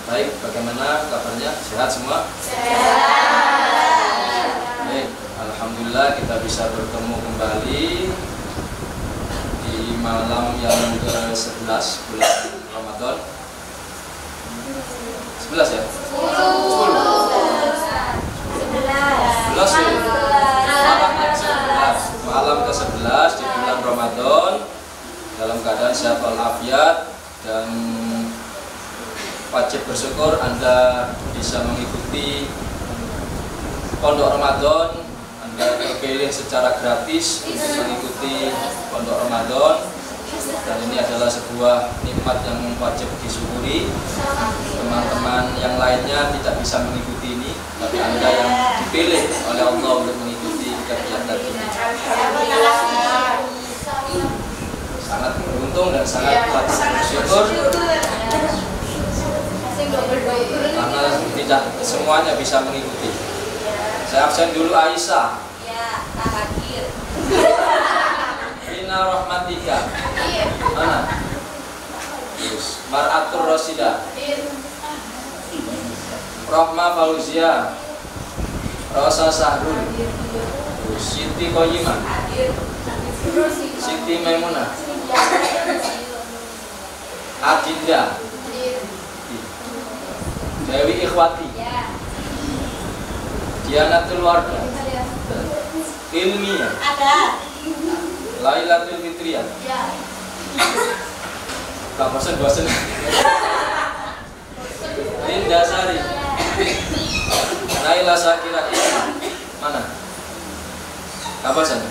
Baik, bagaimana kabarnya? Sehat semua? Sehat. Baik, alhamdulillah kita bisa bertemu kembali di malam yang ke-11 bulan Ramadan. 11 ya? 11 ya? Malam ke-11 di bulan Ramadan dalam keadaan sehat walafiat, dan wajib bersyukur Anda bisa mengikuti Pondok Ramadan. Anda terpilih secara gratis untuk mengikuti Pondok Ramadan, dan ini adalah sebuah nikmat yang wajib disyukuri. Teman-teman yang lainnya tidak bisa mengikuti ini, tapi Anda yang dipilih oleh Allah untuk mengikuti kegiatan ini. Sangat beruntung dan sangat patut bersyukur, karena tidak semuanya bisa mengikuti. Saya absen dulu Aisyah. Ya, tak hadir. Ina Rahmatika. Mana? Mar'atur Rosidah. Rahma Fauzia. Rosa Sahrul. Siti Qoyimah. Siti Maimunah. Adinda. Dewi Ikhwati. Dianatul Wardah. Ilmiah. Ada. Lailatul Fitriyah. Ya. Gak bosen-bosen. Linda Sari. Naila Sakira. Mana? Gak bosen.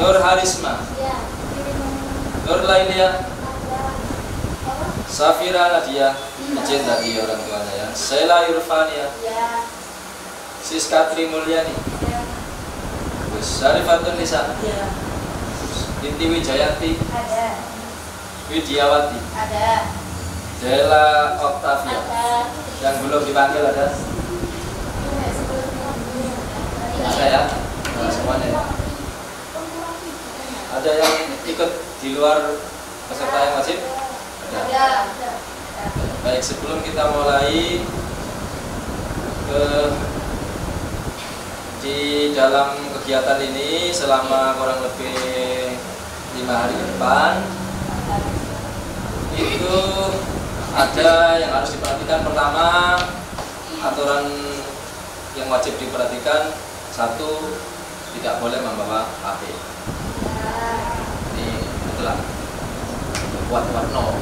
Nur Harisma. Nur Lailia. Safira Nadia. Izin tadi orang tuanya ya. Sela Irfania. Siska Tri Mulyani. Syarifatun Nisa. Binti Wijayanti. Widiawati. Dela Octavia. Yang belum dipanggil ada? Ada ya? Nah, semuanya ya? Ada yang ikut di luar peserta yang wajib? Ada. Baik, sebelum kita mulai di dalam kegiatan ini selama kurang lebih 5 hari ke depan, itu ada yang harus diperhatikan. Pertama, aturan yang wajib diperhatikan, 1, tidak boleh membawa HP. Ini itulah Warno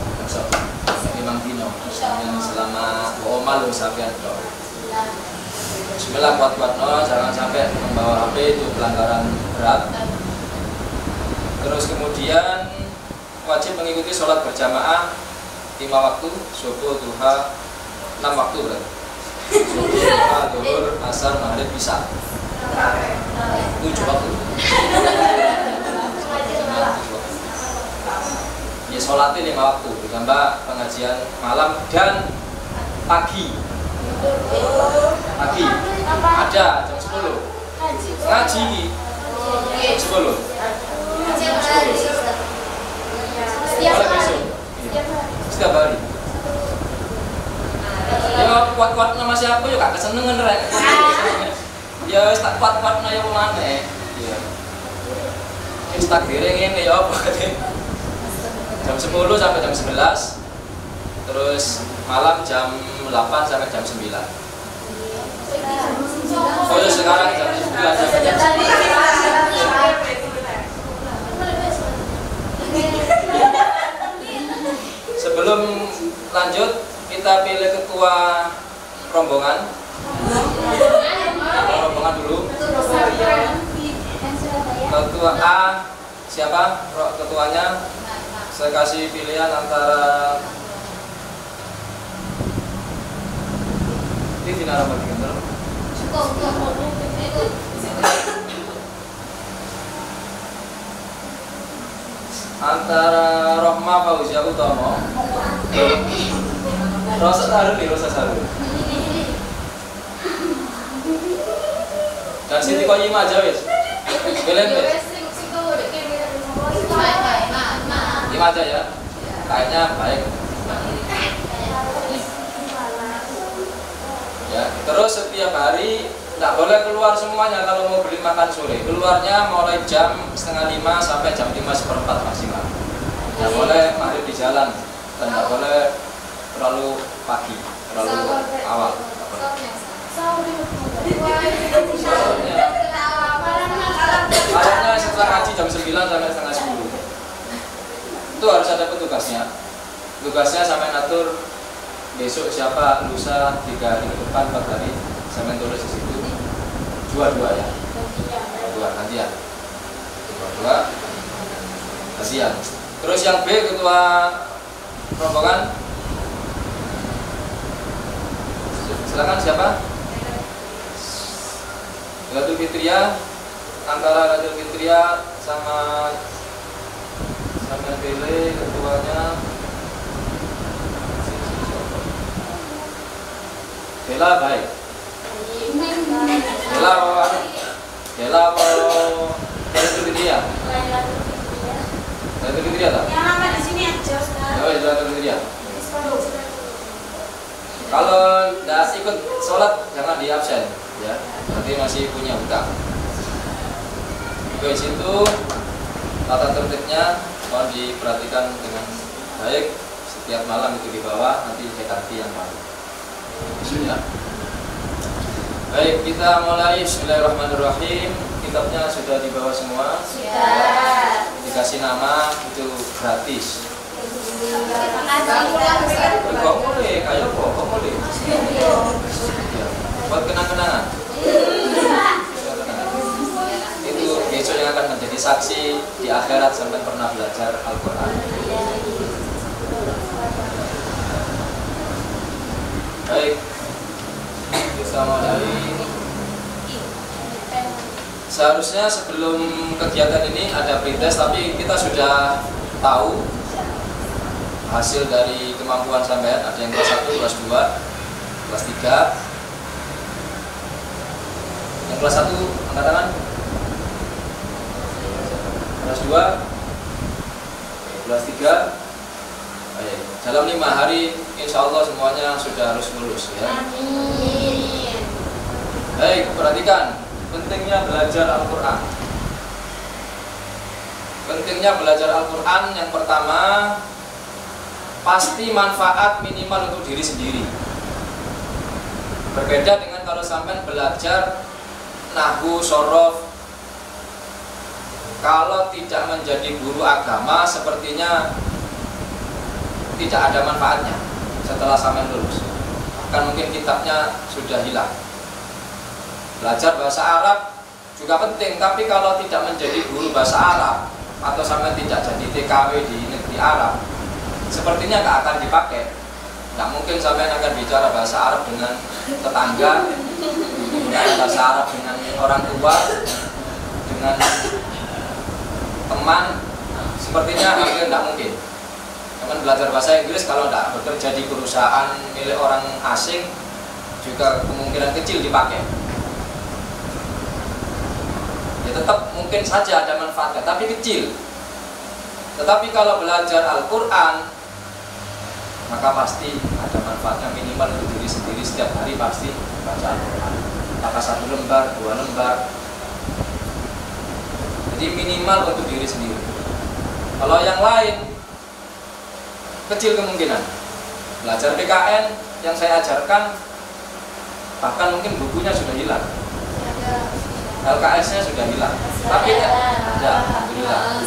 Imam Dino yang selama malu sampean do. Bismillah, Warno, jangan sampai membawa HP, itu pelanggaran berat. Terus kemudian wajib mengikuti sholat berjamaah 5 waktu, subuh, duha, 6 waktu berarti. Subuh, duha, zuhur, asar, maghrib, isya. 7 waktu. Ya, sholatnya 5 waktu, ditambah pengajian malam dan pagi. Pagi ada jam 10 ngaji jam 10. Mulai besok. Setiap hari. Ya kuat-kuat nama siapa juga gak kesenengan rek. Ya wis tak kuat-kuat naya mana. Ya. Wis tak direng ngene ya apa jam 10 sampai jam 11. Terus malam jam 8 sampai jam 9. Oh ya, sekarang jam 9 sampai jam 9. Sebelum lanjut, kita pilih ketua rombongan. Rombongan dulu. Ketua A siapa? Ketuanya. Saya kasih pilihan antara ini final apa nih? Antara Rohma Fauzia Utomo, Rosa Saru, dan Siti Qoyimah aja wis. Pilih wis. 5 aja ya. Kayaknya baik. Terus setiap hari tidak boleh keluar semuanya kalau mau beli makan sore. Keluarnya mulai jam 4:30 sampai jam 5:15 maksimal. Tidak boleh maghrib di jalan dan tidak boleh terlalu pagi, terlalu awal. Kayaknya setelah ngaji jam 9 sampai setengah 10. Itu harus ada petugasnya. Tugasnya sampai ngatur besok siapa, lusa 3 hari ke depan, 4 hari, sampai tulis di situ. Dua-dua ya. Dua gantian. Dua gantian. Terus yang B, ketua rombongan. Silakan siapa? Latul Fitriyah, antara Latul Fitriyah sama Bele ketuanya. Bela baik. Bela apa? Bela apa? Latul Fitriyah. Latul Fitriyah tak? Yang nama di sini aja, Ustaz. Oh, Latul Fitriyah. Kalau tidak ikut sholat jangan di absen, ya. Nanti masih punya hutang. Di situ tata tertibnya mohon diperhatikan dengan baik. Setiap malam itu di bawah, nanti saya ganti yang baru. Bismillah. Baik, kita mulai. Bismillahirrahmanirrahim. Kitabnya sudah di bawah semua. Sudah. Dikasih nama itu gratis. Kok boleh, ayo kok boleh. Buat kenang-kenangan. Itu besok yang akan menjadi saksi di akhirat sampai pernah belajar Al-Quran. Baik, kita mulai. Seharusnya sebelum kegiatan ini ada pretest, tapi kita sudah tahu hasil dari kemampuan sampean. Ada yang kelas 1, kelas 2, kelas 3. Yang kelas 1 angkat tangan. Kelas 2, kelas 3. Baik. Dalam 5 hari insya Allah semuanya sudah harus lulus ya. Amin. Baik, perhatikan pentingnya belajar Al-Quran. Pentingnya belajar Al-Quran yang pertama, pasti manfaat minimal untuk diri sendiri. Berbeda dengan kalau sampai belajar nahwu, shorof. Kalau tidak menjadi guru agama, sepertinya tidak ada manfaatnya setelah sampai lulus. Bahkan mungkin kitabnya sudah hilang. Belajar bahasa Arab juga penting, tapi kalau tidak menjadi guru bahasa Arab atau sampai tidak jadi TKW di negeri Arab, sepertinya nggak akan dipakai. Nggak mungkin sampai akan bicara bahasa Arab dengan tetangga, menggunakan bahasa Arab dengan orang tua, dengan teman. Sepertinya hampir nggak mungkin. Cuman belajar bahasa Inggris kalau nggak bekerja di perusahaan milik orang asing juga kemungkinan kecil dipakai. Ya tetap mungkin saja ada manfaatnya, tapi kecil. Tetapi kalau belajar Al-Quran, maka pasti ada manfaatnya minimal untuk diri sendiri. Setiap hari pasti baca Al-Quran. Maka 1 lembar, 2 lembar. Jadi minimal untuk diri sendiri. Kalau yang lain, kecil kemungkinan. Belajar PKN yang saya ajarkan, bahkan mungkin bukunya sudah hilang. LKS-nya sudah hilang, tapi ya, alhamdulillah.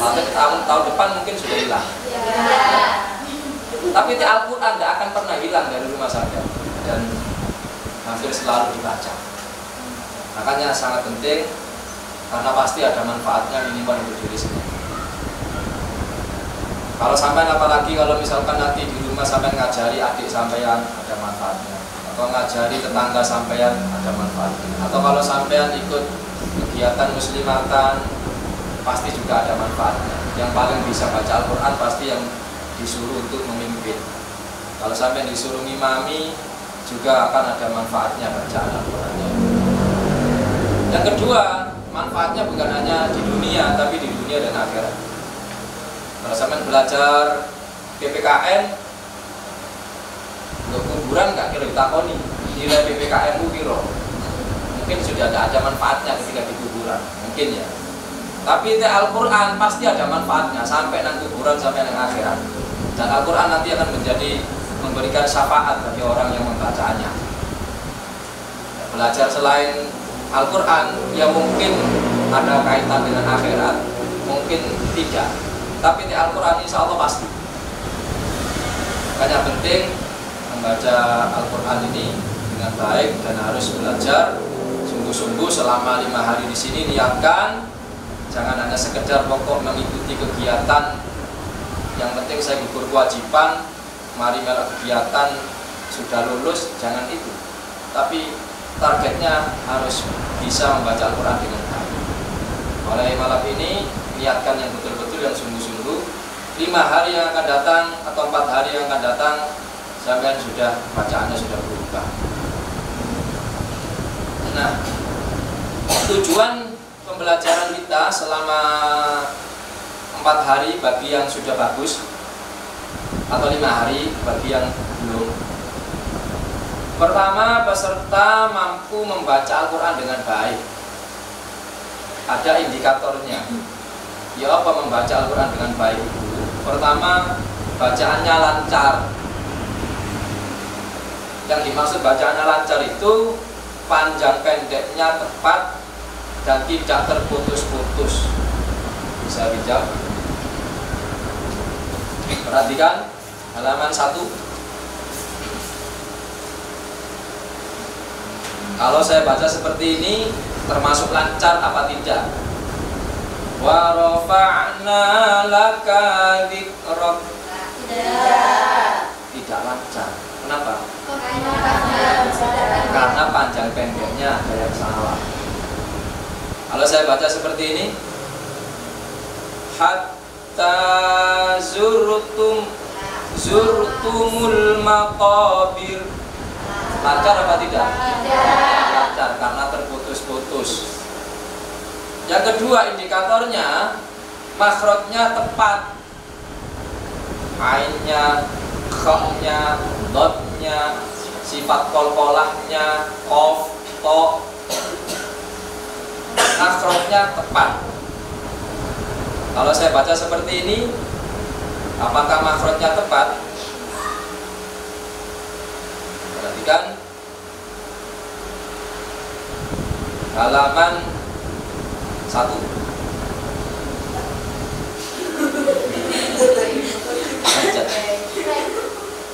Tahun depan mungkin sudah hilang. Tapi Al-Quran tidak akan pernah hilang dari rumah saya dan hampir selalu dibaca. Makanya sangat penting karena pasti ada manfaatnya minimal untuk diri sendiri. Kalau sampai apalagi kalau misalkan nanti di rumah sampai ngajari adik sampean ada manfaatnya, atau ngajari tetangga sampean ada manfaatnya, atau kalau sampean ikut kegiatan muslimatan pasti juga ada manfaatnya. Yang paling bisa baca Al-Quran pasti yang disuruh untuk memimpin. Kalau sampai disuruh ngimami juga akan ada manfaatnya baca Al-Quran. Yang kedua, manfaatnya bukan hanya di dunia tapi di dunia dan akhirat. Kalau sampai belajar PPKN untuk kuburan nggak kira ditakoni nilai PPKN mu piro. mungkin sudah tidak ada manfaatnya ketika di kuburan, mungkin ya. Tapi Al-Quran pasti ada manfaatnya sampai nanti kuburan, sampai nang akhirat. Dan Al-Quran nanti akan memberikan syafaat bagi orang yang membacanya. Belajar selain Al-Quran yang mungkin ada kaitan dengan akhirat, mungkin tidak. Tapi di Al-Quran insya Allah pasti. Makanya penting membaca Al-Quran ini dengan baik dan harus belajar sungguh-sungguh selama 5 hari di sini. Niatkan, jangan hanya sekedar pokok mengikuti kegiatan. Yang penting saya gugur kewajiban, mari melak kegiatan, sudah lulus, jangan itu. Tapi targetnya harus bisa membaca Al-Quran dengan baik. Mulai malam ini niatkan yang betul-betul, yang sungguh-sungguh. 5 hari yang akan datang atau 4 hari yang akan datang, sampai sudah bacaannya sudah berubah. Nah, tujuan pembelajaran kita selama 4 hari bagi yang sudah bagus, atau 5 hari bagi yang belum. Pertama, peserta mampu membaca Al-Quran dengan baik. Ada indikatornya. Ya, apa membaca Al-Quran dengan baik itu? Pertama, bacaannya lancar. Yang dimaksud bacaannya lancar itu panjang pendeknya tepat dan tidak terputus-putus. Bisa bijak. Perhatikan halaman 1. Kalau saya baca seperti ini termasuk lancar apa tidak? Wa rafa'na laka dzikrak. Tidak lancar. Kenapa? Karena panjang pendeknya ada yang salah. Kalau saya baca seperti ini, hatta zurtumul maqabir. Lancar apa tidak? Lancar karena terputus-putus. Yang kedua indikatornya, makhrajnya tepat. Ainnya, kha-nya, dot-nya, sifat qalqalahnya, qaf, ta. Makhrajnya tepat. Kalau saya baca seperti ini, apakah makhrajnya tepat? Perhatikan halaman 1.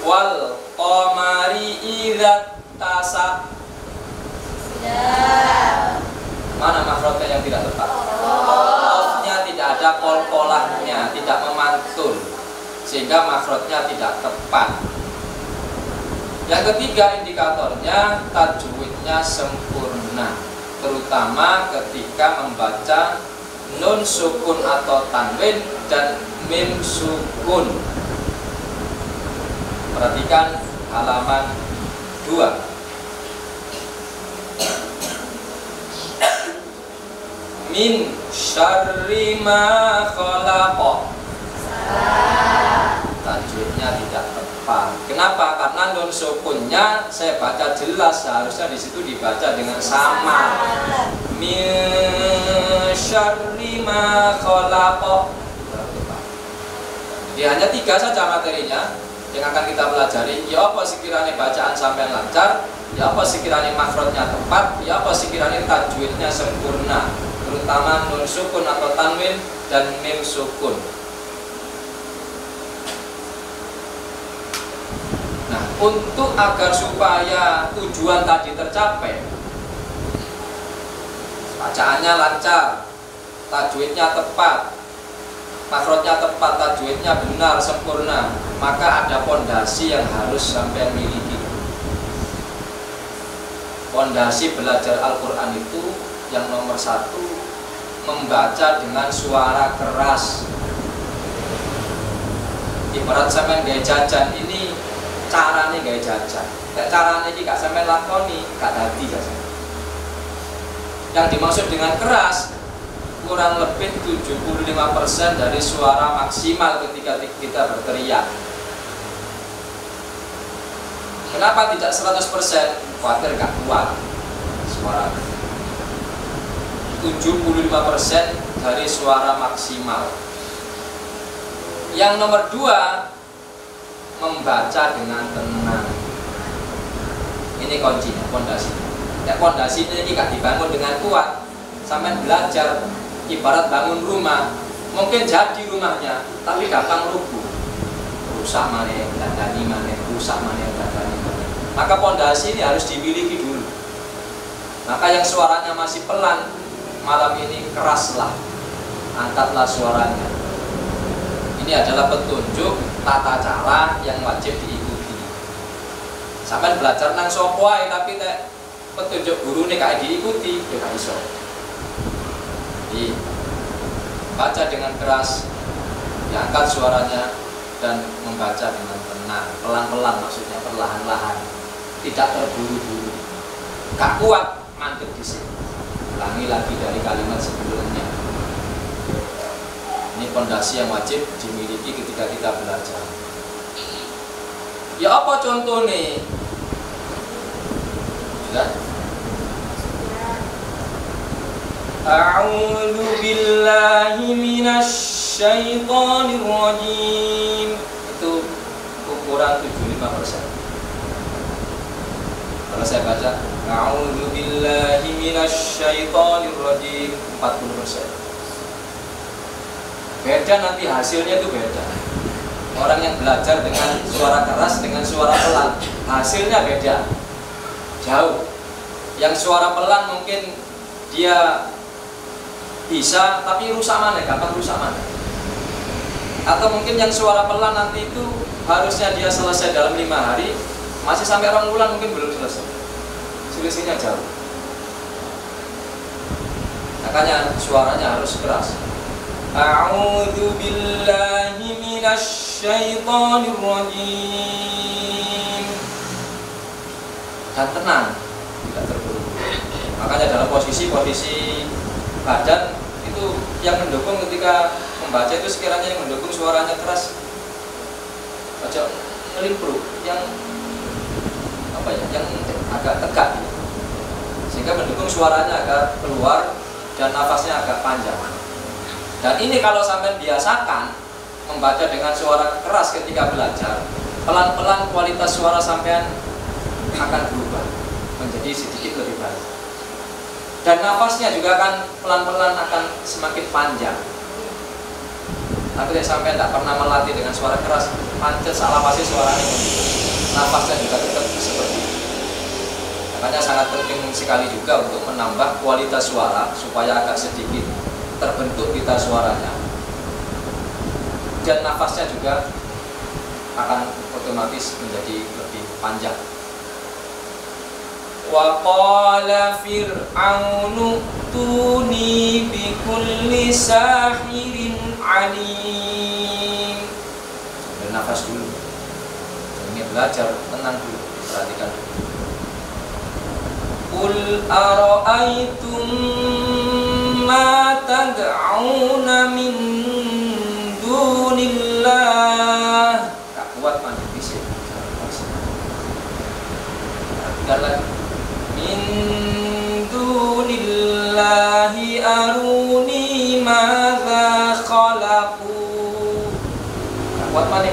Wal qamari idza tasak. Mana makhrajnya yang tidak tepat? Qafnya tidak ada qalqalahnya, tidak memantul, sehingga makhrajnya tidak tepat. Yang ketiga indikatornya, tajwidnya sempurna, terutama ketika membaca nun sukun atau tanwin dan mim sukun. Perhatikan halaman 2. Min syarri ma khalaqa. Tajwidnya tidak tepat. Kenapa? Karena nun sukunnya saya baca jelas, seharusnya di situ dibaca dengan sama. Min syarri ma khalaqa. Jadi hanya 3 saja materinya yang akan kita pelajari. Ya apa sekiranya bacaan sampai lancar, ya apa sekiranya makhrajnya tepat, ya apa sekiranya tajwidnya sempurna, terutama nun sukun atau tanwin dan mim sukun. Nah, untuk agar supaya tujuan tadi tercapai, bacaannya lancar, tajwidnya tepat, makhrajnya tepat, tajwidnya benar, sempurna, maka ada pondasi yang harus sampai miliki. Pondasi belajar Al-Quran itu yang nomor 1, membaca dengan suara keras. Ibarat sampean gaya jajan ini, carane gaya jajan. Carane iki gak sampean lakoni, gak dadi ya. Yang dimaksud dengan keras kurang lebih 75% dari suara maksimal ketika kita berteriak. Kenapa tidak 100%? Khawatir gak kuat suara. 75% dari suara maksimal. Yang nomor 2, membaca dengan tenang. Ini kuncinya, pondasinya. Ya, pondasi ini gak dibangun dengan kuat. Sampai belajar ibarat bangun rumah, mungkin jadi rumahnya, tapi gampang rubuh. Rusak maneh, dandani maneh, rusak maneh, dandani maneh. Maka pondasi ini harus dimiliki dulu. Maka yang suaranya masih pelan, malam ini keraslah, angkatlah suaranya. Ini adalah petunjuk tata cara yang wajib diikuti. Sampai belajar nang sopo ae tapi nek petunjuk guru nih kayak diikuti, ya gak iso. Jadi baca dengan keras, diangkat suaranya dan membaca dengan tenang, pelan-pelan, maksudnya perlahan-lahan, tidak terburu-buru. Gak kuat, mantep di sini. Ulangi lagi dari kalimat sebelumnya. Ini pondasi yang wajib dimiliki ketika kita belajar. Ya apa contoh nih? Sudah? A'udzu billahi minasy syaithanir rajim. Itu ukuran 75%. Kalau saya baca a'udzu billahi minasy syaithanir rajim 40%. Beda nanti hasilnya itu beda. Orang yang belajar dengan suara keras dengan suara pelan, hasilnya beda. Jauh. Yang suara pelan mungkin dia bisa tapi rusak mana, gampang rusak mana. Atau mungkin yang suara pelan nanti itu harusnya dia selesai dalam 5 hari, masih sampai 2 bulan mungkin belum selesai. Selisihnya jauh. Makanya suaranya harus keras. A'udzu billahi minasy syaithanir rajim. Dan tenang, tidak terburu-buru. Makanya dalam posisi badan itu yang mendukung ketika membaca itu sekiranya yang mendukung suaranya keras. Baca ngelimpru yang yang agak tegak, sehingga mendukung suaranya agak keluar dan nafasnya agak panjang. Dan ini kalau sampai biasakan membaca dengan suara keras ketika belajar, pelan-pelan kualitas suara sampean akan berubah menjadi sedikit lebih baik. Dan nafasnya juga akan pelan-pelan akan semakin panjang. Tapi sampai tidak pernah melatih dengan suara keras, pancet salah pasti suaranya, nafasnya juga tetap seperti itu. Makanya sangat penting sekali juga untuk menambah kualitas suara supaya agak sedikit terbentuk pita suaranya. Dan nafasnya juga akan otomatis menjadi lebih panjang. Wa qala fir'aunu tuni bi kulli sahirin alim. Bernafas dulu. Ini belajar, tenang dulu, perhatikan dulu. Qul ara'aytum ma tad'una min dunillah. Tak kuat mandi bisik. Perhatikan lagi. Min dunillahi aruni madza khalaqu. Tak kuat mandi.